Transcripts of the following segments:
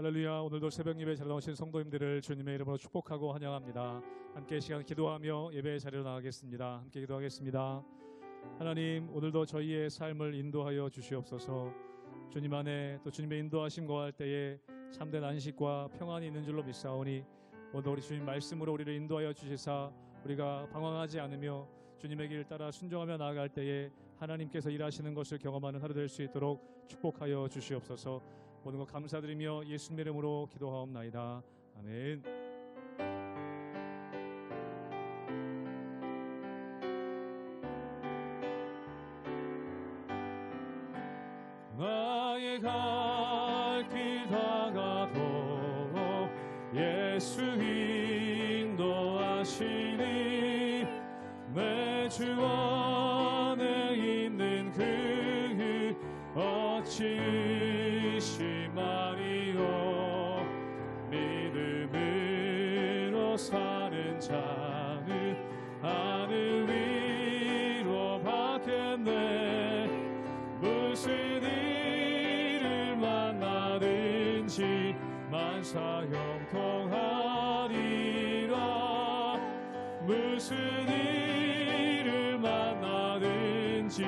할렐루야. 오늘도 새벽 예배에 잘 나오신 성도님들을 주님의 이름으로 축복하고 환영합니다. 함께 시간 기도하며 예배의 자리로 나가겠습니다. 함께 기도하겠습니다. 하나님, 오늘도 저희의 삶을 인도하여 주시옵소서. 주님 안에 또 주님의 인도하심 거할 때에 참된 안식과 평안이 있는 줄로 믿사오니 오늘 우리 주님 말씀으로 우리를 인도하여 주시사 우리가 방황하지 않으며 주님의 길 따라 순종하며 나아갈 때에 하나님께서 일하시는 것을 경험하는 하루 될 수 있도록 축복하여 주시옵소서. 모든 것 감사드리며 예수님의 이름으로 기도하옵나이다. 아멘. 나의 갈 길 다가도록 예수 인도하시니 내 주 안에 있는 그 어찌 의심하리요. 믿음으로 사는 자는 하늘 위로 받겠네. 무슨 일을 만나든지 만사 형통하리라. 무슨 일을 만나든지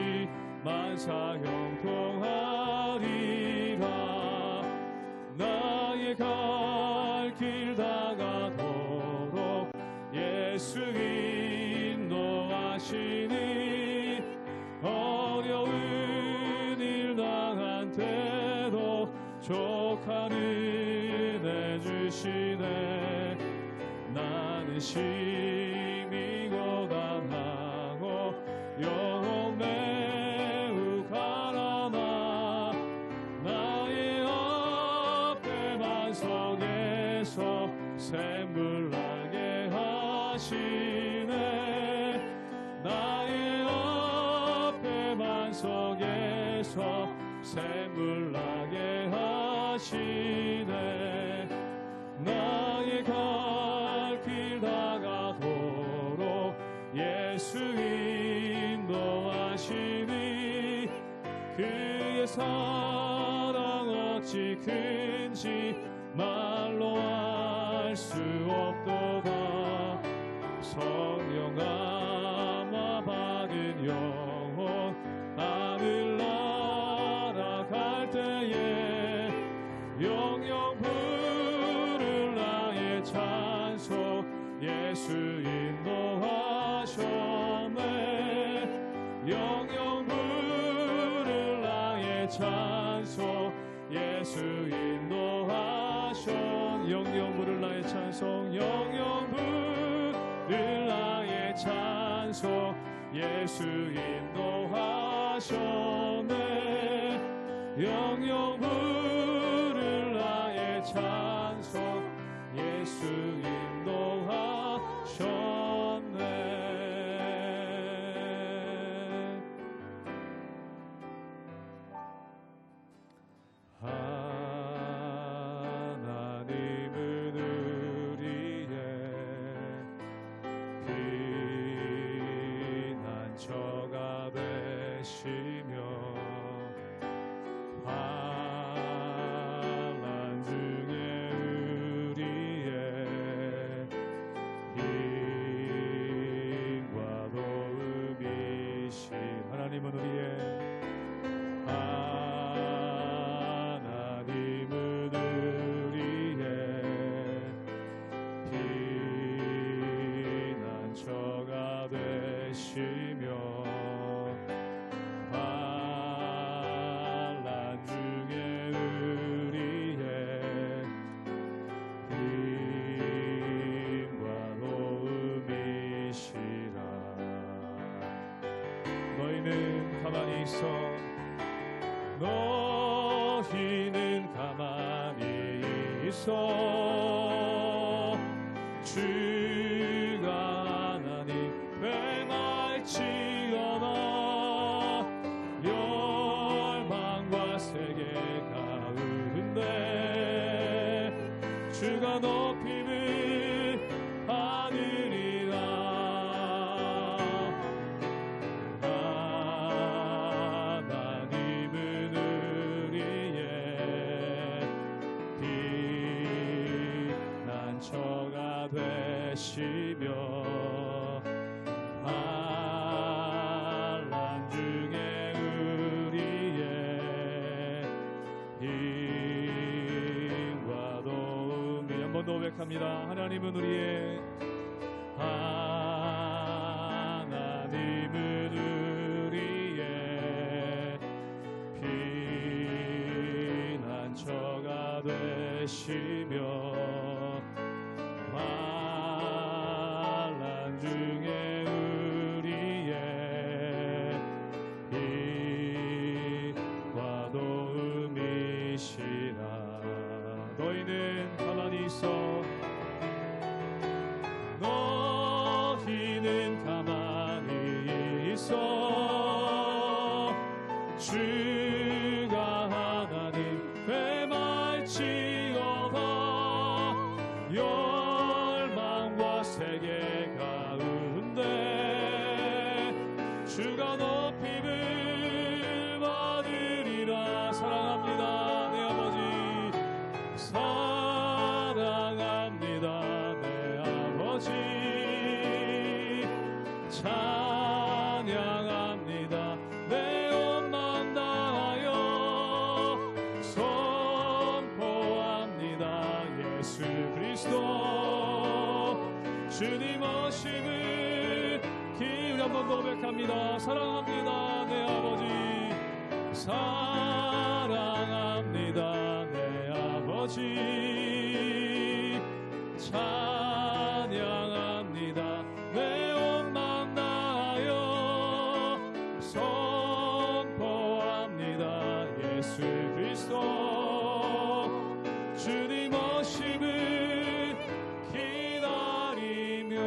만사 형통하리라. 나의 갈 길 다가도록 예수 인도하시니 어려운 일 당한 때도 족한 은혜 주시네. 나는 심히 고단하고 영혼 매우 가라나 나의 앞에만 속에서 샘물 나게 하시네. 나의 앞에만 속에서 샘물 나게 하시네. 나의 갈 길 다가도록 예수 인도하시니 그의 사랑 어찌 큰지 말로 알 수 없도다. 성령 감화 받은 영혼 하늘 날아갈 때에 영영 부를 나의 찬송 예수 인도하셨네. 영영 부를 나의 찬송 예수 인도하셨. 영영 부를 나의 찬송 영영 부를 나의 찬송 예수 인도하셨네. 영영 부를 나의 찬송 예수 인도하셨네. 하나님은 우리의 피난처가 되시며 환난 중에 우리의 힘과 도움이신 하나님은 우리의 피난처가 되시며 환난 중에 우리의 힘과 도움이시라. 너희는 가만히 있어. 너희는 가만히 있어. 주가 하나님 행할지어다. 열방과 세계 가운데 주가 높임을 받으리라. 하나님은 우리의 되시며 환난 중에 우리의 힘과 도움이 한 번 더 고백합니다. 하나님은 우리의 피난처가 되시며 환난 중에 우리의 힘과 도움이시라. 너희는 가만히 있어. 너희는 가만히 있어. 주가 하나님 되말지어다. 열망과 세계 가운데 주가 높임을 받으리라. 사랑합니다 내 아버지. 사랑합니다 내 아버지. 찬양합니다 내 온 마음 다하여 선포합니다 예수 그리스도 주님 오심을 기울여 한번 고백합니다. 사랑합니다 내 아버지. 사랑합니다 내 아버지. 찬양합니다 내 온 마음 다하여 선포합니다 예수 그리스도 주님 오심을 기다리며.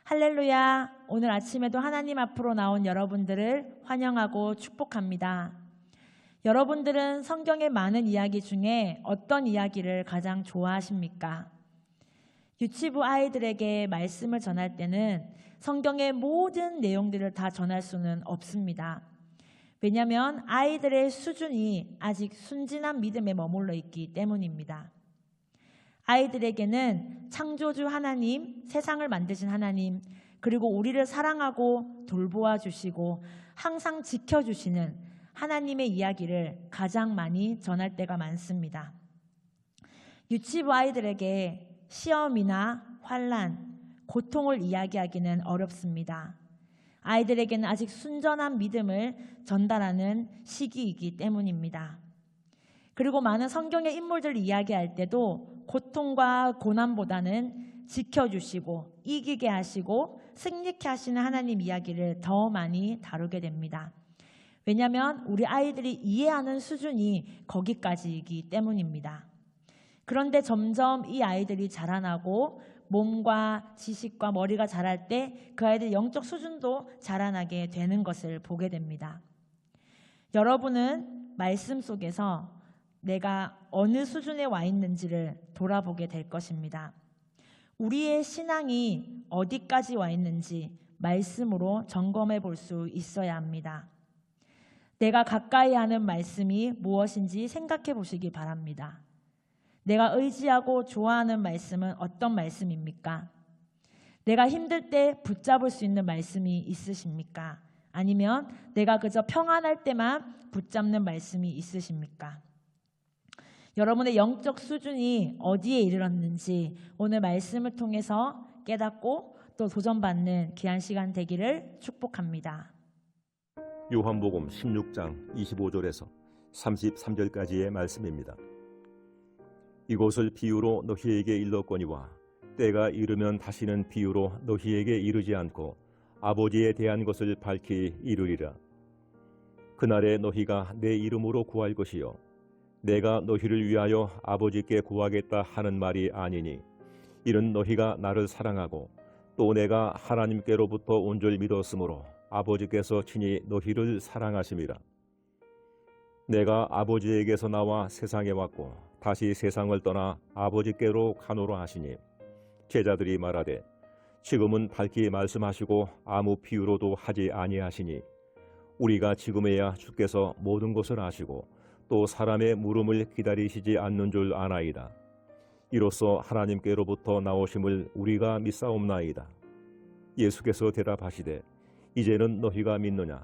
할렐루야. 오늘 아침에도 하나님 앞으로 나온 여러분들을 환영하고 축복합니다. 여러분들은 성경의 많은 이야기 중에 어떤 이야기를 가장 좋아하십니까? 유치부 아이들에게 말씀을 전할 때는 성경의 모든 내용들을 다 전할 수는 없습니다. 왜냐하면 아이들의 수준이 아직 순진한 믿음에 머물러 있기 때문입니다. 아이들에게는 창조주 하나님, 세상을 만드신 하나님, 그리고 우리를 사랑하고 돌보아 주시고 항상 지켜주시는 하나님의 이야기를 가장 많이 전할 때가 많습니다. 유치부 아이들에게 시험이나 환난, 고통을 이야기하기는 어렵습니다. 아이들에게는 아직 순전한 믿음을 전달하는 시기이기 때문입니다. 그리고 많은 성경의 인물들을 이야기할 때도 고통과 고난보다는 지켜주시고 이기게 하시고 승리케 하시는 하나님 이야기를 더 많이 다루게 됩니다. 왜냐하면 우리 아이들이 이해하는 수준이 거기까지이기 때문입니다. 그런데 점점 이 아이들이 자라나고 몸과 지식과 머리가 자랄 때 그 아이들 영적 수준도 자라나게 되는 것을 보게 됩니다. 여러분은 말씀 속에서 내가 어느 수준에 와 있는지를 돌아보게 될 것입니다. 우리의 신앙이 어디까지 와 있는지 말씀으로 점검해 볼 수 있어야 합니다. 내가 가까이 하는 말씀이 무엇인지 생각해 보시기 바랍니다. 내가 의지하고 좋아하는 말씀은 어떤 말씀입니까? 내가 힘들 때 붙잡을 수 있는 말씀이 있으십니까? 아니면 내가 그저 평안할 때만 붙잡는 말씀이 있으십니까? 여러분의 영적 수준이 어디에 이르렀는지 오늘 말씀을 통해서 깨닫고 또 도전받는 귀한 시간 되기를 축복합니다. 요한복음 16장 25절에서 33절까지의 말씀입니다. 이곳을 비유로 너희에게 일렀거니와 때가 이르면 다시는 비유로 너희에게 이르지 않고 아버지에 대한 것을 밝히 이르리라. 그날에 너희가 내 이름으로 구할 것이요 내가 너희를 위하여 아버지께 구하겠다 하는 말이 아니니 이는 너희가 나를 사랑하고 또 내가 하나님께로부터 온 줄 믿었으므로 아버지께서 친히 너희를 사랑하심이라. 내가 아버지에게서 나와 세상에 왔고 다시 세상을 떠나 아버지께로 가노라 하시니 제자들이 말하되 지금은 밝히 말씀하시고 아무 비유로도 하지 아니하시니 우리가 지금에야 주께서 모든 것을 아시고 또 사람의 물음을 기다리시지 않는 줄 아나이다. 이로써 하나님께로부터 나오심을 우리가 믿사옵나이다. 예수께서 대답하시되 이제는 너희가 믿느냐?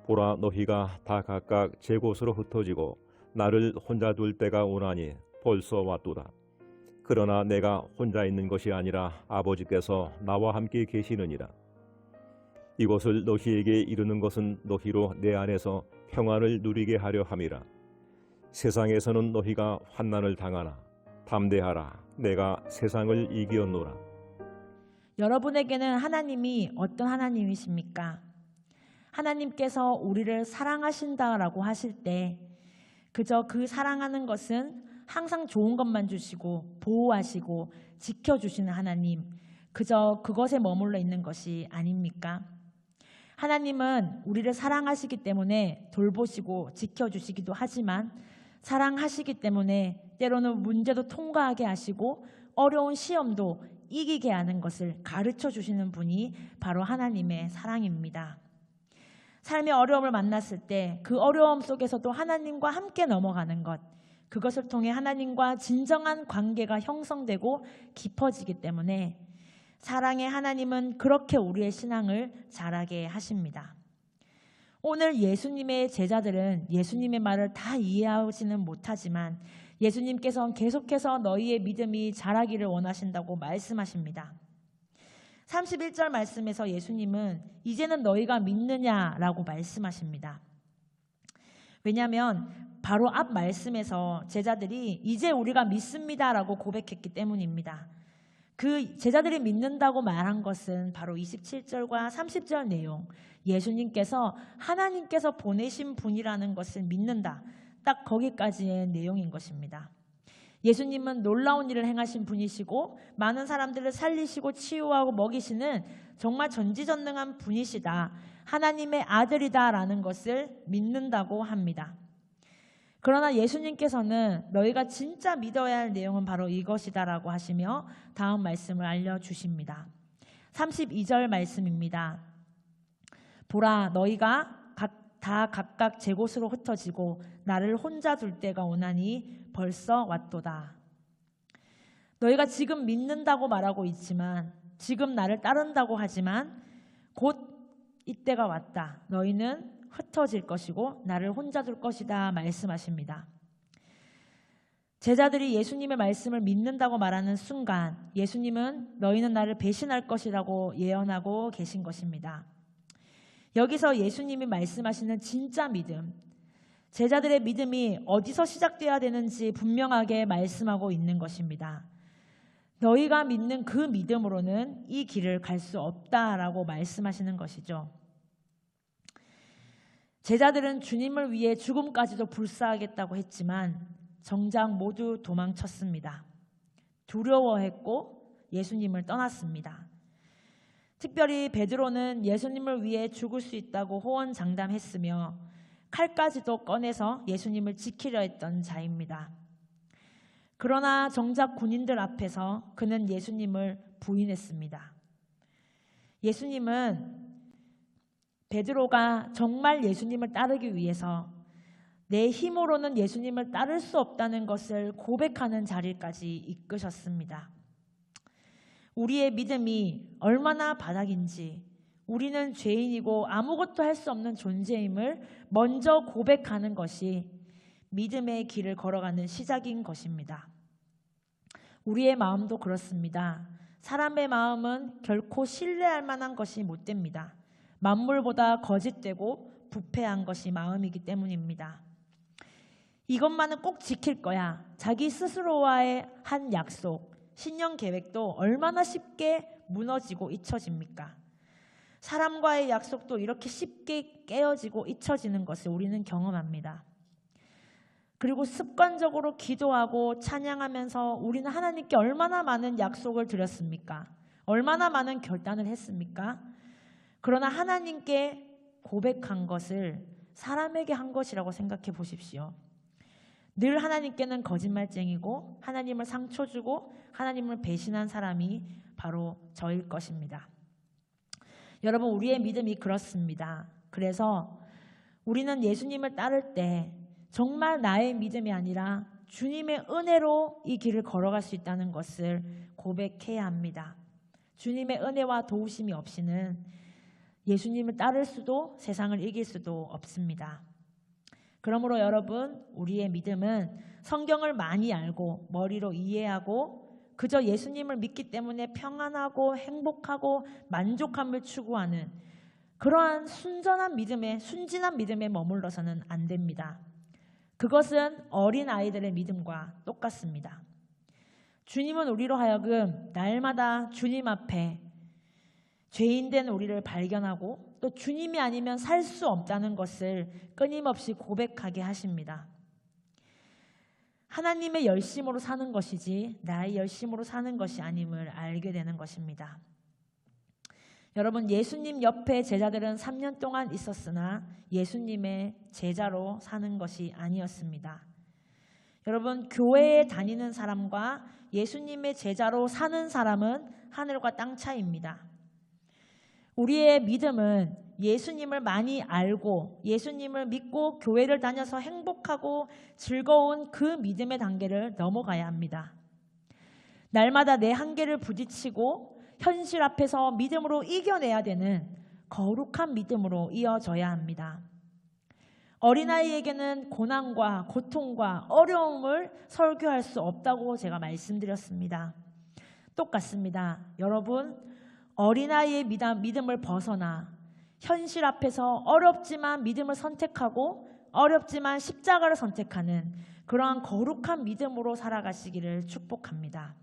보라, 너희가 다 각각 제 곳으로 흩어지고 나를 혼자 둘 때가 오나니 벌써 왔도다. 그러나 내가 혼자 있는 것이 아니라 아버지께서 나와 함께 계시느니라. 이것을 너희에게 이르는 것은 너희로 내 안에서 평안을 누리게 하려 함이라. 세상에서는 너희가 환난을 당하나 담대하라. 내가 세상을 이기었노라. 여러분에게는 하나님이 어떤 하나님이십니까? 하나님께서 우리를 사랑하신다라고 하실 때 그저 그 사랑하는 것은 항상 좋은 것만 주시고 보호하시고 지켜주시는 하나님, 그저 그것에 머물러 있는 것이 아닙니까? 하나님은 우리를 사랑하시기 때문에 돌보시고 지켜주시기도 하지만 사랑하시기 때문에 때로는 문제도 통과하게 하시고 어려운 시험도 이기게 하는 것을 가르쳐 주시는 분이 바로 하나님의 사랑입니다. 삶의 어려움을 만났을 때 그 어려움 속에서도 하나님과 함께 넘어가는 것, 그것을 통해 하나님과 진정한 관계가 형성되고 깊어지기 때문에 사랑의 하나님은 그렇게 우리의 신앙을 자라게 하십니다. 오늘 예수님의 제자들은 예수님의 말을 다 이해하지는 못하지만 예수님께서는 계속해서 너희의 믿음이 자라기를 원하신다고 말씀하십니다. 31절 말씀에서 예수님은 이제는 너희가 믿느냐라고 말씀하십니다. 왜냐하면 바로 앞 말씀에서 제자들이 이제 우리가 믿습니다라고 고백했기 때문입니다. 그 제자들이 믿는다고 말한 것은 바로 27절과 30절 내용, 예수님께서 하나님께서 보내신 분이라는 것을 믿는다, 딱 거기까지의 내용인 것입니다. 예수님은 놀라운 일을 행하신 분이시고 많은 사람들을 살리시고 치유하고 먹이시는 정말 전지전능한 분이시다, 하나님의 아들이다라는 것을 믿는다고 합니다. 그러나 예수님께서는 너희가 진짜 믿어야 할 내용은 바로 이것이다라고 하시며 다음 말씀을 알려주십니다. 32절 말씀입니다. 보라, 너희가 다 각각 제 곳으로 흩어지고 나를 혼자 둘 때가 오나니 벌써 왔도다. 너희가 지금 믿는다고 말하고 있지만, 지금 나를 따른다고 하지만 곧 이때가 왔다. 너희는 흩어질 것이고 나를 혼자 둘 것이다 말씀하십니다. 제자들이 예수님의 말씀을 믿는다고 말하는 순간 예수님은 너희는 나를 배신할 것이라고 예언하고 계신 것입니다. 여기서 예수님이 말씀하시는 진짜 믿음, 제자들의 믿음이 어디서 시작되어야 되는지 분명하게 말씀하고 있는 것입니다. 너희가 믿는 그 믿음으로는 이 길을 갈 수 없다라고 말씀하시는 것이죠. 제자들은 주님을 위해 죽음까지도 불사하겠다고 했지만 정작 모두 도망쳤습니다. 두려워했고 예수님을 떠났습니다. 특별히 베드로는 예수님을 위해 죽을 수 있다고 호언장담했으며 칼까지도 꺼내서 예수님을 지키려 했던 자입니다. 그러나 정작 군인들 앞에서 그는 예수님을 부인했습니다. 예수님은 베드로가 정말 예수님을 따르기 위해서 내 힘으로는 예수님을 따를 수 없다는 것을 고백하는 자리까지 이끄셨습니다. 우리의 믿음이 얼마나 바닥인지, 우리는 죄인이고 아무것도 할 수 없는 존재임을 먼저 고백하는 것이 믿음의 길을 걸어가는 시작인 것입니다. 우리의 마음도 그렇습니다. 사람의 마음은 결코 신뢰할 만한 것이 못 됩니다. 만물보다 거짓되고 부패한 것이 마음이기 때문입니다. 이것만은 꼭 지킬 거야. 자기 스스로와의 한 약속, 신년 계획도 얼마나 쉽게 무너지고 잊혀집니까? 사람과의 약속도 이렇게 쉽게 깨어지고 잊혀지는 것을 우리는 경험합니다. 그리고 습관적으로 기도하고 찬양하면서 우리는 하나님께 얼마나 많은 약속을 드렸습니까? 얼마나 많은 결단을 했습니까? 그러나 하나님께 고백한 것을 사람에게 한 것이라고 생각해 보십시오. 늘 하나님께는 거짓말쟁이고 하나님을 상처 주고 하나님을 배신한 사람이 바로 저일 것입니다. 여러분, 우리의 믿음이 그렇습니다. 그래서 우리는 예수님을 따를 때 정말 나의 믿음이 아니라 주님의 은혜로 이 길을 걸어갈 수 있다는 것을 고백해야 합니다. 주님의 은혜와 도우심이 없이는 예수님을 따를 수도 세상을 이길 수도 없습니다. 그러므로 여러분, 우리의 믿음은 성경을 많이 알고 머리로 이해하고 그저 예수님을 믿기 때문에 평안하고 행복하고 만족함을 추구하는 그러한 순진한 믿음에 머물러서는 안 됩니다. 그것은 어린 아이들의 믿음과 똑같습니다. 주님은 우리로 하여금 날마다 주님 앞에 죄인된 우리를 발견하고 또 주님이 아니면 살 수 없다는 것을 끊임없이 고백하게 하십니다. 하나님의 열심으로 사는 것이지 나의 열심으로 사는 것이 아님을 알게 되는 것입니다. 여러분, 예수님 옆에 제자들은 3년 동안 있었으나 예수님의 제자로 사는 것이 아니었습니다. 여러분, 교회에 다니는 사람과 예수님의 제자로 사는 사람은 하늘과 땅 차이입니다. 우리의 믿음은 예수님을 많이 알고 예수님을 믿고 교회를 다녀서 행복하고 즐거운 그 믿음의 단계를 넘어가야 합니다. 날마다 내 한계를 부딪히고 현실 앞에서 믿음으로 이겨내야 되는 거룩한 믿음으로 이어져야 합니다. 어린아이에게는 고난과 고통과 어려움을 설교할 수 없다고 제가 말씀드렸습니다. 똑같습니다. 여러분, 어린아이의 믿음을 벗어나 현실 앞에서 어렵지만 믿음을 선택하고 어렵지만 십자가를 선택하는 그러한 거룩한 믿음으로 살아가시기를 축복합니다.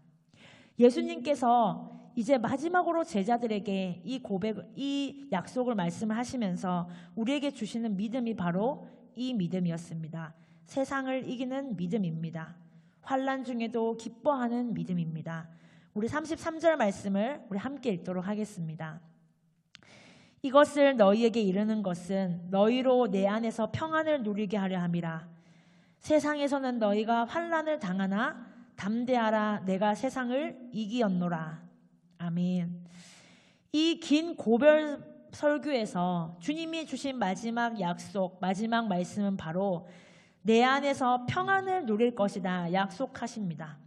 예수님께서 이제 마지막으로 제자들에게 이 약속을 말씀을 하시면서 우리에게 주시는 믿음이 바로 이 믿음이었습니다. 세상을 이기는 믿음입니다. 환난 중에도 기뻐하는 믿음입니다. 우리 33절 말씀을 우리 함께 읽도록 하겠습니다. 이것을 너희에게 이르는 것은 너희로 내 안에서 평안을 누리게 하려 함이라. 세상에서는 너희가 환난을 당하나 담대하라. 내가 세상을 이기었노라. 아멘. 이 긴 고별 설교에서 주님이 주신 마지막 약속, 마지막 말씀은 바로 내 안에서 평안을 누릴 것이다 약속하십니다.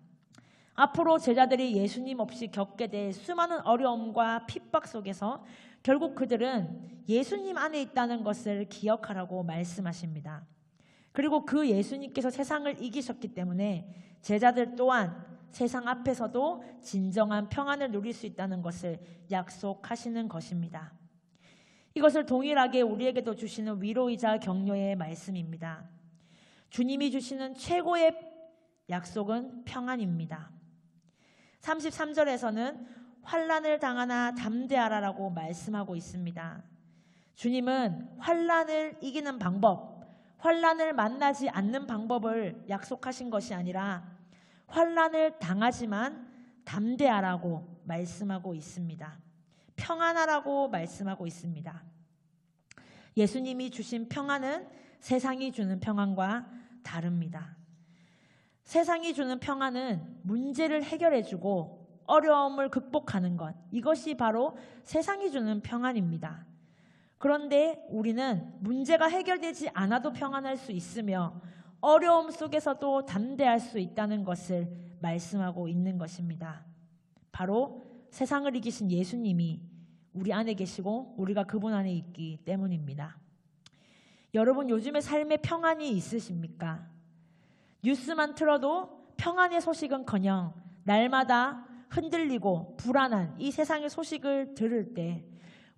앞으로 제자들이 예수님 없이 겪게 될 수많은 어려움과 핍박 속에서 결국 그들은 예수님 안에 있다는 것을 기억하라고 말씀하십니다. 그리고 그 예수님께서 세상을 이기셨기 때문에 제자들 또한 세상 앞에서도 진정한 평안을 누릴 수 있다는 것을 약속하시는 것입니다. 이것을 동일하게 우리에게도 주시는 위로이자 격려의 말씀입니다. 주님이 주시는 최고의 약속은 평안입니다. 33절에서는 환난을 당하나 담대하라라고 말씀하고 있습니다. 주님은 환난을 이기는 방법, 환난을 만나지 않는 방법을 약속하신 것이 아니라 환난을 당하지만 담대하라고 말씀하고 있습니다. 평안하라고 말씀하고 있습니다. 예수님이 주신 평안은 세상이 주는 평안과 다릅니다. 세상이 주는 평안은 문제를 해결해주고 어려움을 극복하는 것, 이것이 바로 세상이 주는 평안입니다. 그런데 우리는 문제가 해결되지 않아도 평안할 수 있으며 어려움 속에서도 담대할 수 있다는 것을 말씀하고 있는 것입니다. 바로 세상을 이기신 예수님이 우리 안에 계시고 우리가 그분 안에 있기 때문입니다. 여러분, 요즘에 삶에 평안이 있으십니까? 뉴스만 틀어도 평안의 소식은커녕 날마다 흔들리고 불안한 이 세상의 소식을 들을 때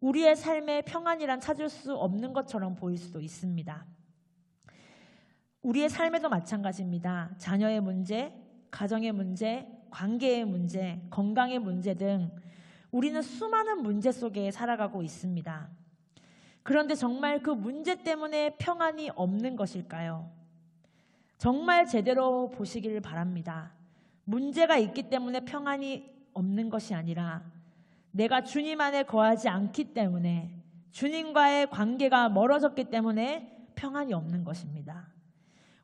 우리의 삶에 평안이란 찾을 수 없는 것처럼 보일 수도 있습니다. 우리의 삶에도 마찬가지입니다. 자녀의 문제, 가정의 문제, 관계의 문제, 건강의 문제 등 우리는 수많은 문제 속에 살아가고 있습니다. 그런데 정말 그 문제 때문에 평안이 없는 것일까요? 정말 제대로 보시기를 바랍니다. 문제가 있기 때문에 평안이 없는 것이 아니라 내가 주님 안에 거하지 않기 때문에 주님과의 관계가 멀어졌기 때문에 평안이 없는 것입니다.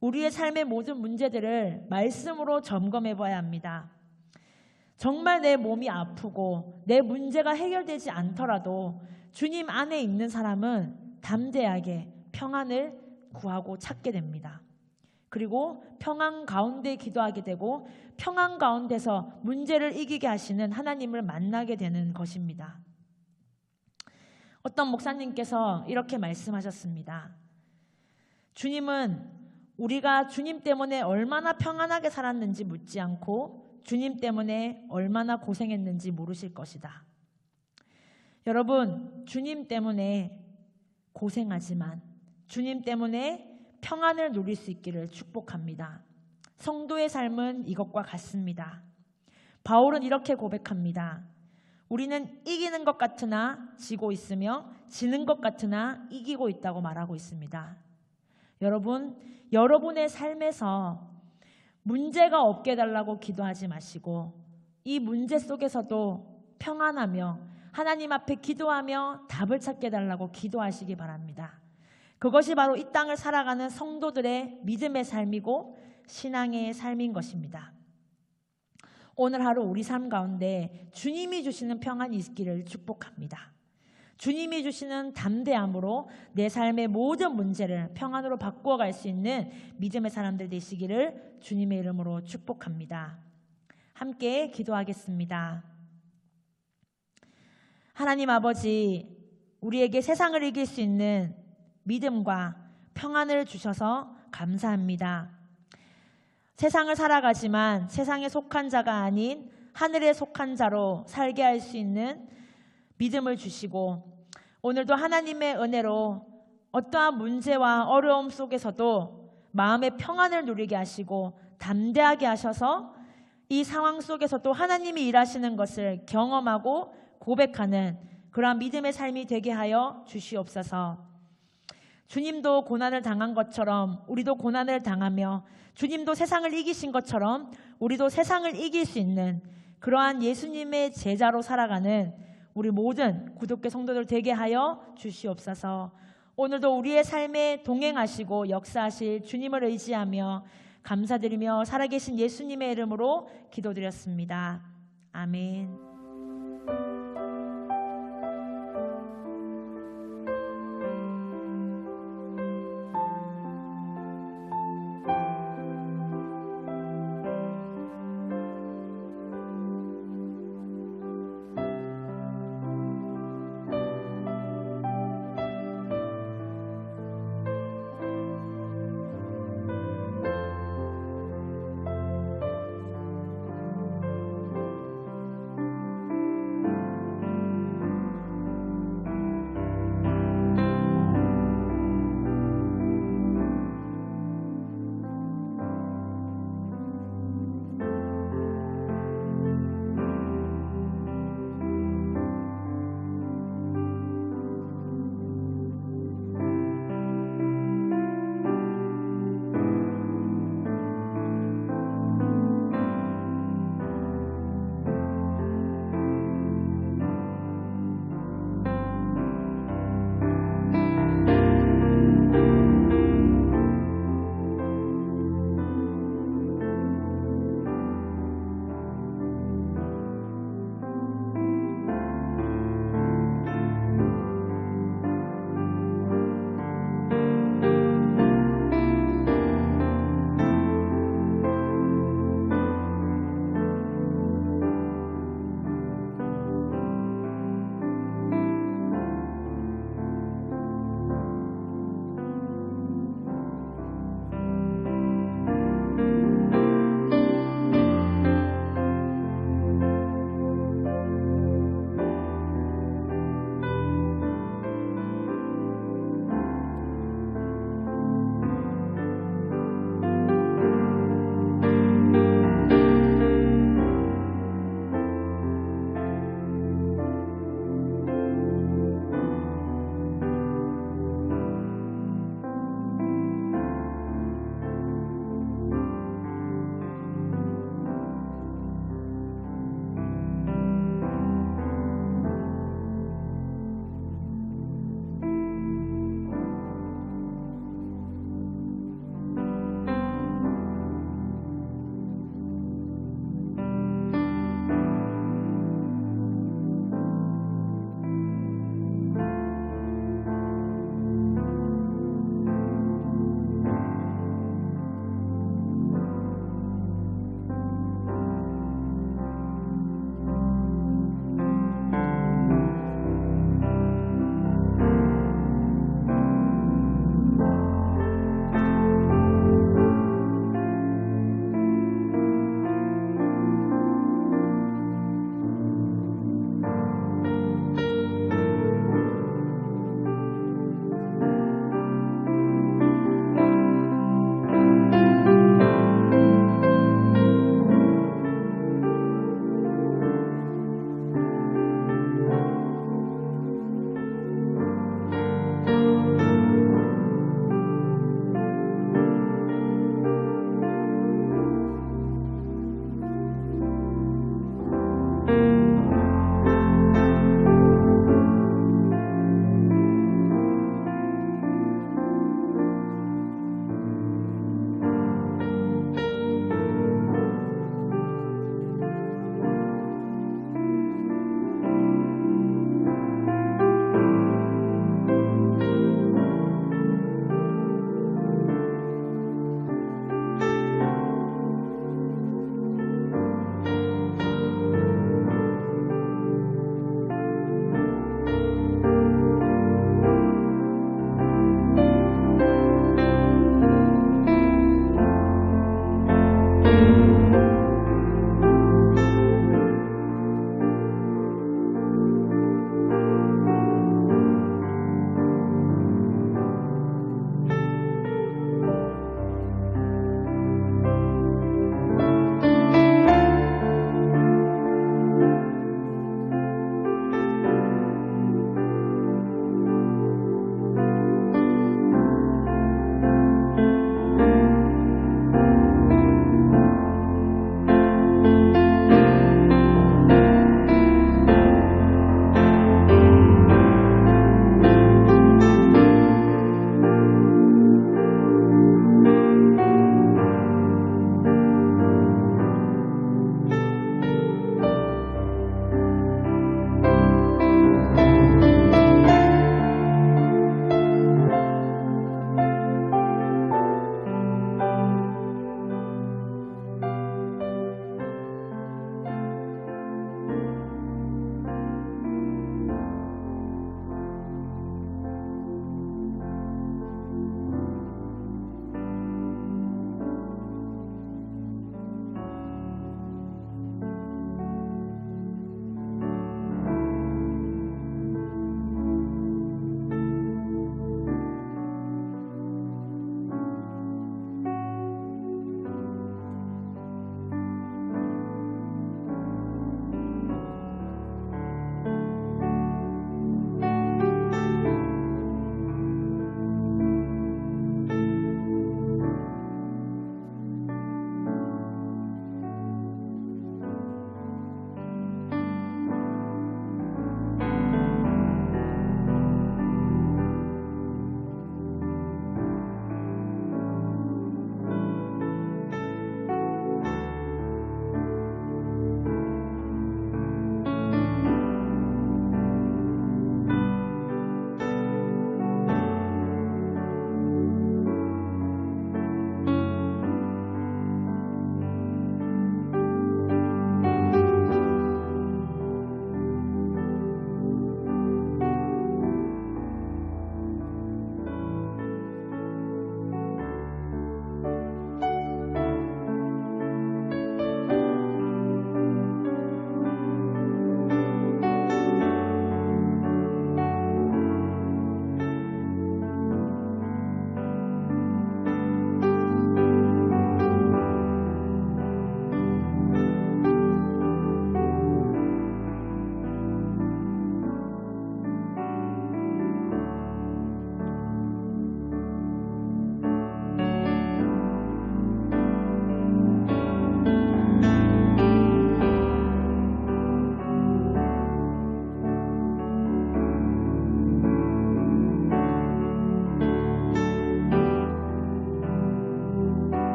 우리의 삶의 모든 문제들을 말씀으로 점검해 봐야 합니다. 정말 내 몸이 아프고 내 문제가 해결되지 않더라도 주님 안에 있는 사람은 담대하게 평안을 구하고 찾게 됩니다. 그리고 평안 가운데 기도하게 되고 평안 가운데서 문제를 이기게 하시는 하나님을 만나게 되는 것입니다. 어떤 목사님께서 이렇게 말씀하셨습니다. 주님은 우리가 주님 때문에 얼마나 평안하게 살았는지 묻지 않고 주님 때문에 얼마나 고생했는지 물으실 것이다. 여러분, 주님 때문에 고생하지만 주님 때문에 평안을 누릴 수 있기를 축복합니다. 성도의 삶은 이것과 같습니다. 바울은 이렇게 고백합니다. 우리는 이기는 것 같으나 지고 있으며 지는 것 같으나 이기고 있다고 말하고 있습니다. 여러분, 여러분의 삶에서 문제가 없게 해달라고 기도하지 마시고 이 문제 속에서도 평안하며 하나님 앞에 기도하며 답을 찾게 해달라고 기도하시기 바랍니다. 그것이 바로 이 땅을 살아가는 성도들의 믿음의 삶이고 신앙의 삶인 것입니다. 오늘 하루 우리 삶 가운데 주님이 주시는 평안이 있기를 축복합니다. 주님이 주시는 담대함으로 내 삶의 모든 문제를 평안으로 바꾸어갈 수 있는 믿음의 사람들 되시기를 주님의 이름으로 축복합니다. 함께 기도하겠습니다. 하나님 아버지, 우리에게 세상을 이길 수 있는 믿음과 평안을 주셔서 감사합니다. 세상을 살아가지만 세상에 속한 자가 아닌 하늘에 속한 자로 살게 할 수 있는 믿음을 주시고 오늘도 하나님의 은혜로 어떠한 문제와 어려움 속에서도 마음의 평안을 누리게 하시고 담대하게 하셔서 이 상황 속에서도 하나님이 일하시는 것을 경험하고 고백하는 그러한 믿음의 삶이 되게 하여 주시옵소서. 주님도 고난을 당한 것처럼 우리도 고난을 당하며 주님도 세상을 이기신 것처럼 우리도 세상을 이길 수 있는 그러한 예수님의 제자로 살아가는 우리 모든 구독교 성도들 되게 하여 주시옵소서. 오늘도 우리의 삶에 동행하시고 역사하실 주님을 의지하며 감사드리며 살아계신 예수님의 이름으로 기도드렸습니다. 아멘.